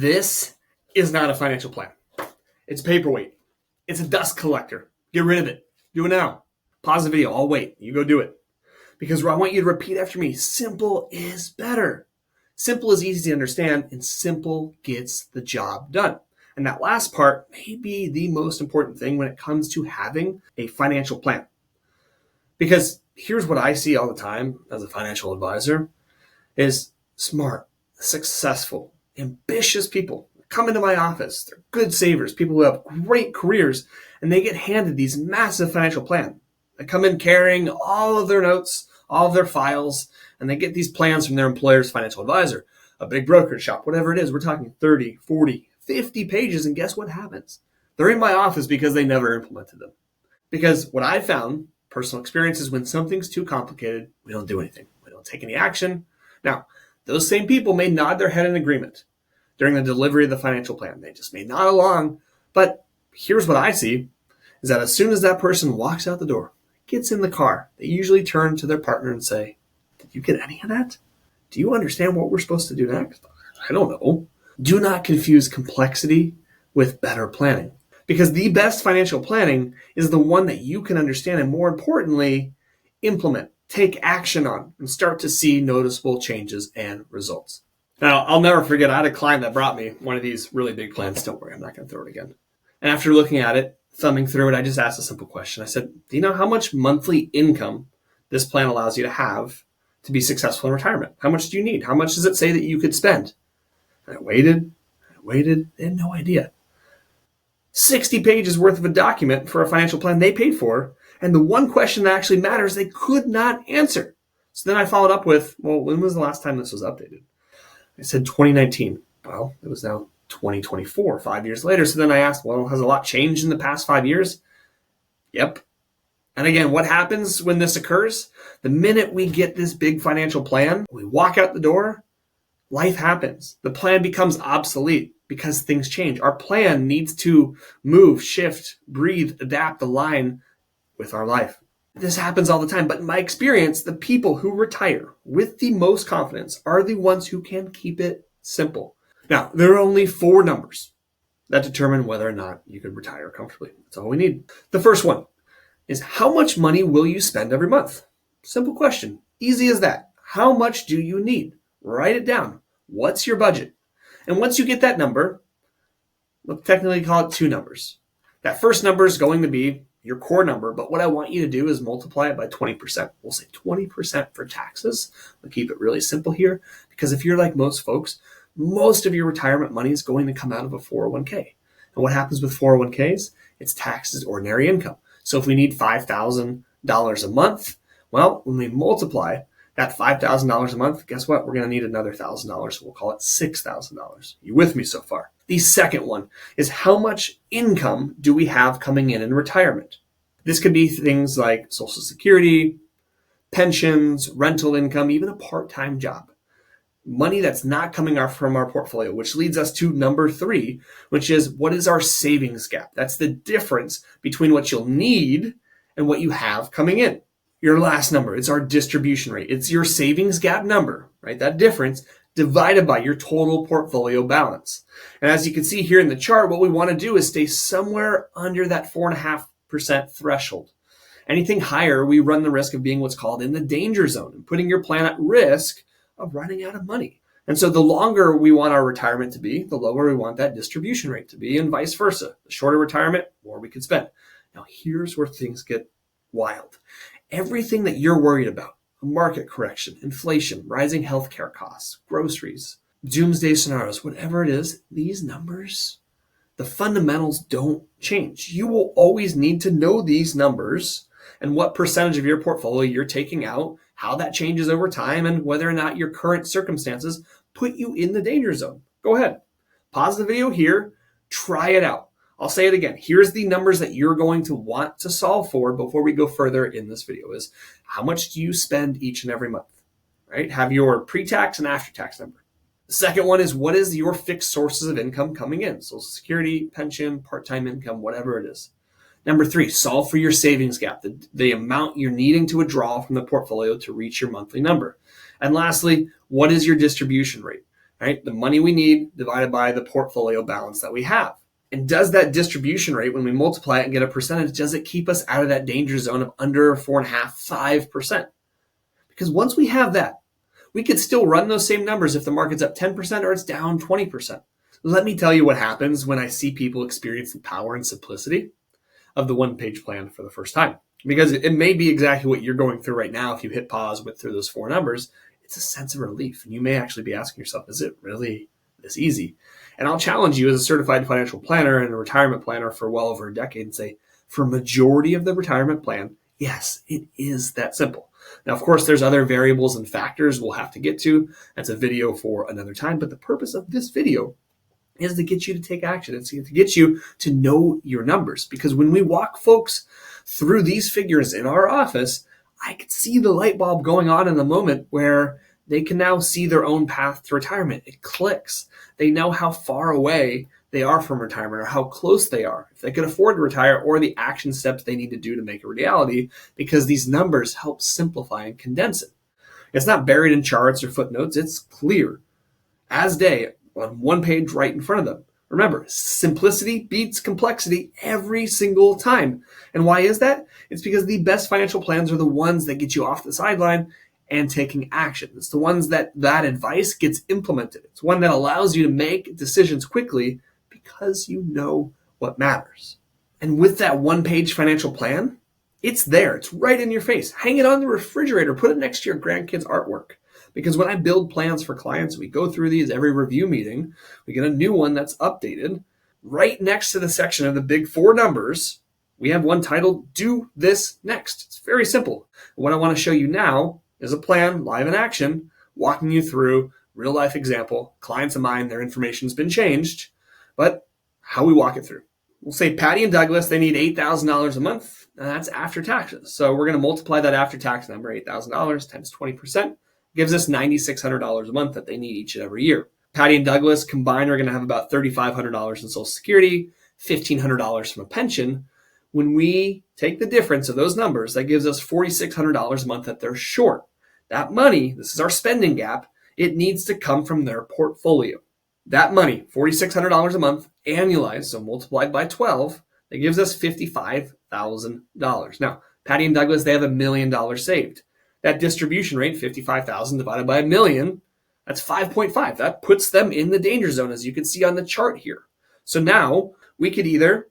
This is not a financial plan. It's a paperweight. It's a dust collector. Get rid of it. Do it now. Pause the video. I'll wait. You go do it. Because I want you to repeat after me. Simple is better. Simple is easy to understand, and simple gets the job done. And that last part may be the most important thing when it comes to having a financial plan. Because here's what I see all the time as a financial advisor is smart, successful, ambitious people come into my office. They're good savers, people who have great careers, and they get handed these massive financial plans. They come in carrying all of their notes, all of their files, and they get these plans from their employer's financial advisor, a big brokerage shop, whatever it is. We're talking 30, 40, 50 pages, and guess what happens? They're in my office because they never implemented them. Because what I found, personal experience, is when something's too complicated, we don't do anything. We don't take any action. Now, those same people may nod their head in agreement during the delivery of the financial plan. They just may nod along. But here's what I see, is that as soon as that person walks out the door, gets in the car, they usually turn to their partner and say, "Did you get any of that? Do you understand what we're supposed to do next?" "I don't know." Do not confuse complexity with better planning. Because the best financial planning is the one that you can understand and, more importantly, implement, take action on, and start to see noticeable changes and results. Now, I'll never forget, I had a client that brought me one of these really big plans. Don't worry, I'm not going to throw it again. And after looking at it, thumbing through it, I just asked a simple question. I said, "Do you know how much monthly income this plan allows you to have to be successful in retirement? How much do you need? How much does it say that you could spend?" And I waited. They had no idea. 60 pages worth of a document for a financial plan they paid for, and the one question that actually matters, they could not answer. So then I followed up with, "Well, when was the last time this was updated?" I said 2019. Well, it was now 2024, 5 years later. So then I asked, "Well, has a lot changed in the past 5 years?" Yep. And again, what happens when this occurs? The minute we get this big financial plan, we walk out the door, life happens. The plan becomes obsolete because things change. Our plan needs to move, shift, breathe, adapt, align with our life. This happens all the time, but in my experience, the people who retire with the most confidence are the ones who can keep it simple. Now, there are only 4 numbers that determine whether or not you could retire comfortably. That's all we need. The first one is, how much money will you spend every month? Simple question. Easy as that. How much do you need? Write it down. What's your budget? And once you get that number, we'll technically call it 2 numbers. That first number is going to be your core number, but what I want you to do is multiply it by 20%. We'll say 20% for taxes. We'll keep it really simple here, because if you're like most folks, most of your retirement money is going to come out of a 401k. And what happens with 401ks? It's taxed as ordinary income. So if we need $5,000 a month, well, when we multiply that $5,000 a month, guess what? We're going to need another $1,000. So we'll call it $6,000. You with me so far? The second one is, how much income do we have coming in retirement? This could be things like Social Security, pensions, rental income, even a part-time job. Money that's not coming from our portfolio, which leads us to number 3, which is, what is our savings gap? That's the difference between what you'll need and what you have coming in. Your last number, it's our distribution rate. It's your savings gap number, right? That difference divided by your total portfolio balance. And as you can see here in the chart, what we want to do is stay somewhere under that 4.5% threshold. Anything higher, we run the risk of being what's called in the danger zone and putting your plan at risk of running out of money. And so the longer we want our retirement to be, the lower we want that distribution rate to be, and vice versa. The shorter retirement, more we could spend. Now, here's where things get wild. Everything that you're worried about, a market correction, inflation, rising healthcare costs, groceries, doomsday scenarios, whatever it is, these numbers, the fundamentals don't change. You will always need to know these numbers and what percentage of your portfolio you're taking out, how that changes over time, and whether or not your current circumstances put you in the danger zone. Go ahead, pause the video here, try it out. I'll say it again. Here's the numbers that you're going to want to solve for before we go further in this video is, how much do you spend each and every month, right? Have your pre-tax and after-tax number. The second one is, what is your fixed sources of income coming in? Social Security, pension, part-time income, whatever it is. Number 3, solve for your savings gap, the amount you're needing to withdraw from the portfolio to reach your monthly number. And lastly, what is your distribution rate? right? The money we need divided by the portfolio balance that we have. And does that distribution rate, when we multiply it and get a percentage, does it keep us out of that danger zone of under 4.5%, 5%? Because once we have that, we could still run those same numbers if the market's up 10% or it's down 20%. Let me tell you what happens when I see people experience the power and simplicity of the one-page plan for the first time. Because it may be exactly what you're going through right now. If you hit pause with through those 4 numbers, it's a sense of relief. And you may actually be asking yourself, is it really this easy? And I'll challenge you as a certified financial planner and a retirement planner for well over a decade and say, for a majority of the retirement plan, yes, it is that simple. Now, of course, there's other variables and factors we'll have to get to. That's a video for another time. But the purpose of this video is to get you to take action. It's to get you to know your numbers. Because when we walk folks through these figures in our office, I could see the light bulb going on in the moment where they can now see their own path to retirement. It clicks. They know how far away they are from retirement or how close they are, if they can afford to retire, or the action steps they need to do to make it a reality, because these numbers help simplify and condense it. It's not buried in charts or footnotes. It's clear as day on one page right in front of them. Remember, simplicity beats complexity every single time. And why is that? It's because the best financial plans are the ones that get you off the sideline and taking action. It's the ones that advice gets implemented. It's one that allows you to make decisions quickly because you know what matters. And with that one-page financial plan, it's there. It's right in your face. Hang it on the refrigerator. Put it next to your grandkids' artwork. Because when I build plans for clients, we go through these every review meeting. We get a new one that's updated. Right next to the section of the big 4 numbers, we have one titled, Do This Next. It's very simple. What I want to show you now is a plan, live in action, walking you through real life example, clients of mine, their information's been changed, but how we walk it through. We'll say Patty and Douglas, they need $8,000 a month, and that's after taxes. So we're going to multiply that after tax number, $8,000 times 20%, gives us $9,600 a month that they need each and every year. Patty and Douglas combined are going to have about $3,500 in Social Security, $1,500 from a pension. When we take the difference of those numbers, that gives us $4,600 a month that they're short. That money, this is our spending gap, it needs to come from their portfolio. That money, $4,600 a month, annualized, so multiplied by 12, that gives us $55,000. Now, Patty and Douglas, they have $1 million saved. That distribution rate, 55,000 divided by $1 million, that's 5.5. That puts them in the danger zone, as you can see on the chart here. So now we could either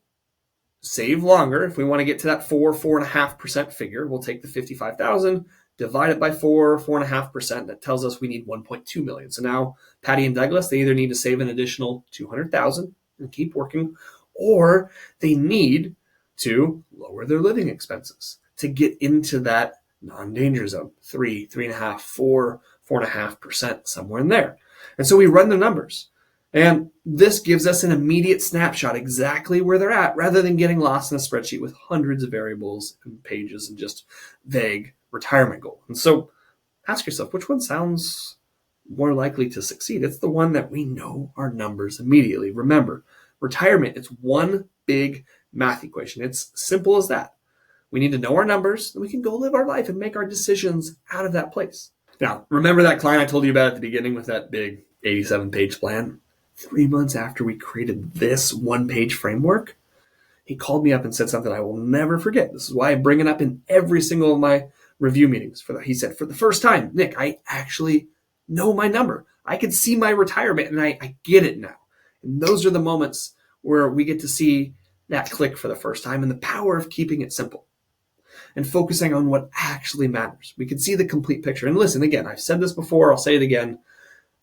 save longer. If we want to get to that 4.5% figure, we'll take the 55,000, divide it by 4.5%. That tells us we need 1.2 million. So now Patty and Douglas, they either need to save an additional 200,000 and keep working, or they need to lower their living expenses to get into that non-danger zone, 3.5%, 4.5%, somewhere in there. And so we run the numbers. And this gives us an immediate snapshot exactly where they're at, rather than getting lost in a spreadsheet with hundreds of variables and pages and just vague retirement goal. And so ask yourself, which one sounds more likely to succeed? It's the one that we know our numbers immediately. Remember, retirement, it's one big math equation. It's simple as that. We need to know our numbers, and we can go live our life and make our decisions out of that place. Now, remember that client I told you about at the beginning with that big 87-page plan? 3 months after we created this one-page framework, he called me up and said something I will never forget. This is why I bring it up in every single of my review meetings. He said, for the first time, Nick, I actually know my number. I can see my retirement, and I get it now. And those are the moments where we get to see that click for the first time, and the power of keeping it simple and focusing on what actually matters. We can see the complete picture. And listen, again, I've said this before, I'll say it again.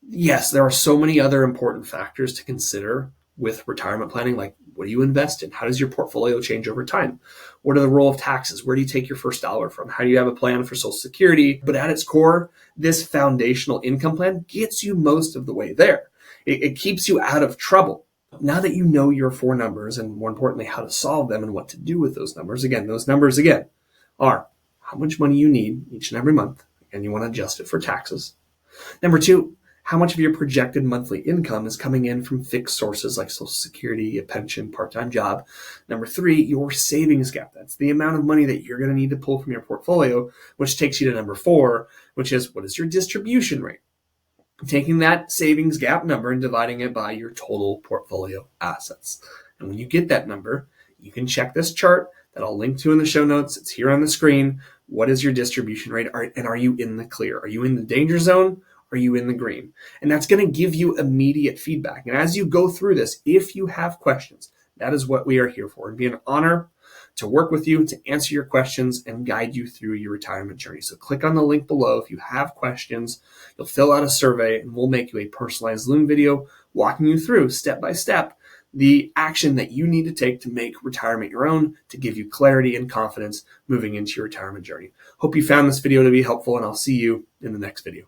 Yes, there are so many other important factors to consider with retirement planning, like what do you invest in? How does your portfolio change over time? What are the role of taxes? Where do you take your first dollar from? How do you have a plan for Social Security? But at its core, this foundational income plan gets you most of the way there. It keeps you out of trouble. Now that you know your 4 numbers, and more importantly, how to solve them and what to do with those numbers, are how much money you need each and every month, and you want to adjust it for taxes. Number 2, how much of your projected monthly income is coming in from fixed sources like Social Security, a pension, part-time job. Number 3, your savings gap. That's the amount of money that you're going to need to pull from your portfolio, which takes you to number 4, which is what is your distribution rate? taking that savings gap number and dividing it by your total portfolio assets. And when you get that number, you can check this chart that I'll link to in the show notes. It's here on the screen. What is your distribution rate? And are you in the clear? Are you in the danger zone? Are you in the green? And that's going to give you immediate feedback. And as you go through this, if you have questions, that is what we are here for. It'd be an honor to work with you, to answer your questions, and guide you through your retirement journey. So click on the link below if you have questions. You'll fill out a survey, and we'll make you a personalized Loom video walking you through step by step the action that you need to take to make retirement your own, to give you clarity and confidence moving into your retirement journey. Hope you found this video to be helpful, and I'll see you in the next video.